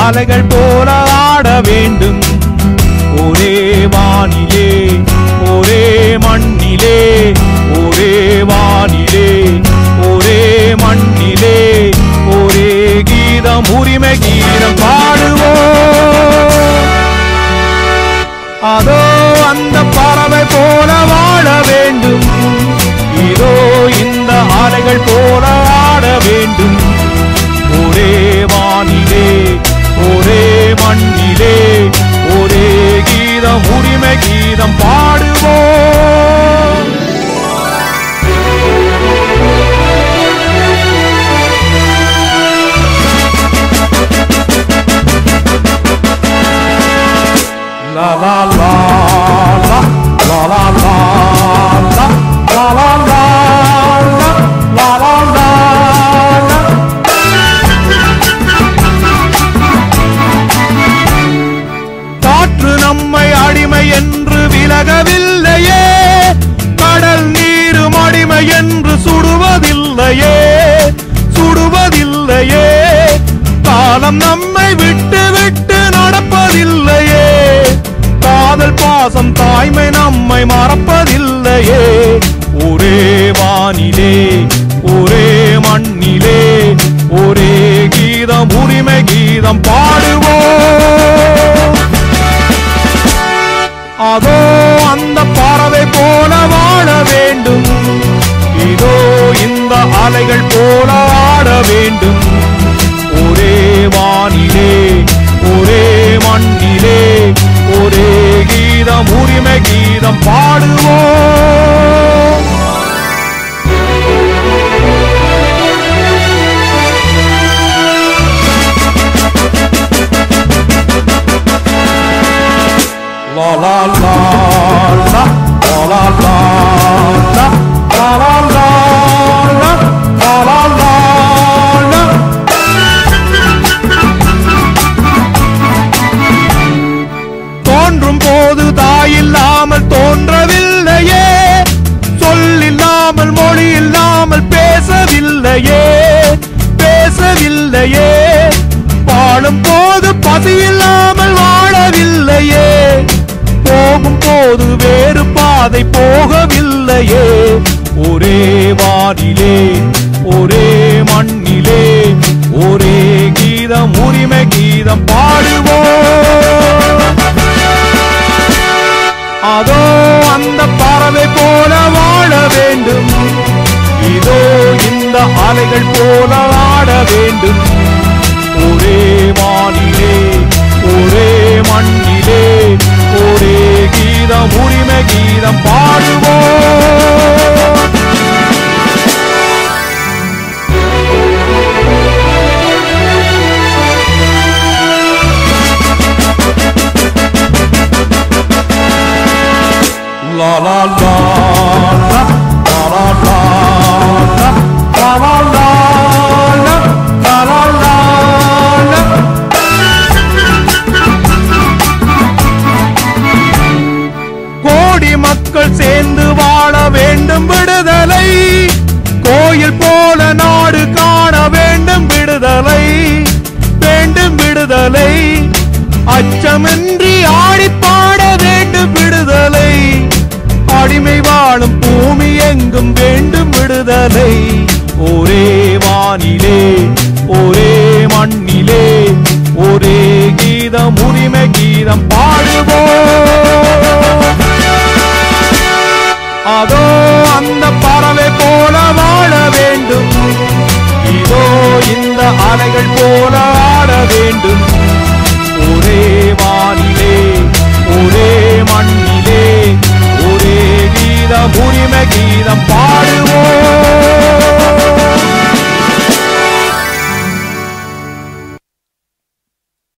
அலைகள் போல ஆட வேண்டும். ஒரே வானிலே ஒரே மண்ணிலே ஒரே வானிலே ஒரே மண்ணிலே ஒரே கீதம் உரிமை கீதம் பாடுவோம். அதோ அந்த பறவை போல வாழ வேண்டும். இதோ இந்த அலைகள் போல ஆட வேண்டும். ஒரே வானிலே ஒரே மண்ணிலே ஒரே கீதம் உரிமை கீதம் பாடுவோம். La la la la la la la la la la la la la la. காற்று நம்மை அடிமை என்று விலகவில்லையே, கடல் நீரும் அடிமை என்று சுடுவதில்லையே சுடுவதில்லையே. காலம் நம்மை விட்டு விட்டு நடப்பதில்லையே, காதல் பாசம் தாய்மை நம்மை மறப்பதில்லையே. ஒரே வானிலே ஒரே மண்ணிலே ஒரே கீதம் உரிமை கீதம் பாடுவோம். அதோ அந்த பறவை போல வாழ வேண்டும். இதோ இந்த அலைகள் போல ஆட வேண்டும். ஒரே வானிலே ஒரே மண்ணிலே ஒரே கீதம் உரிமை கீதம் பாடுவோம். La la la la la la la la la la la la la la. தோன்றும் போது தாயில்லாமல் தோன்றவில்லையே, சொல்லில்லாமல் மொழி இல்லாமல் பேசவில்லையே பேசவில்லையே. வாழும் போது பசி இல்லாமல் வாழவில்லையே, போகும் போது வேறு பாதை போகவில்லையே. ஒரே வானிலே ஒரே மண்ணிலே ஒரே கீதம் உரிமை கீதம் பாடுவோம். அதோ அந்த பறவை போல வாழ வேண்டும். இதோ இந்த அலைகள் போல ஆட வேண்டும். ஒரே வானிலே ஒரே மண்ணிலே ஒரே கீதம் உரிமை கீதம் பாடுவோம். La la la la la la la la la la la la la la. கோடி மக்கள் சேர்ந்து வாழ வேண்டும் விடுதலை, கோயில் போல நாடு காண வேண்டும் விடுதலை வேண்டும் விடுதலை. அச்சமின்றி ஆடி பாட வேண்டும் விடுதலை, அடிமை வாழும் பூமி எங்கும் வேண்டும் விடுதலை. ஒரே வானிலே ஒரே மண்ணிலே ஒரே கீதம் உரிமை கீதம் பாடுவோம். அதோ அந்த பறவை போல வாழ வேண்டும். இதோ இந்த அலைகள் போல ஆட வேண்டும். ஒரே வானிலே ஒரே மண்ணிலே ஒரே கீதம் உரிமை கீதம்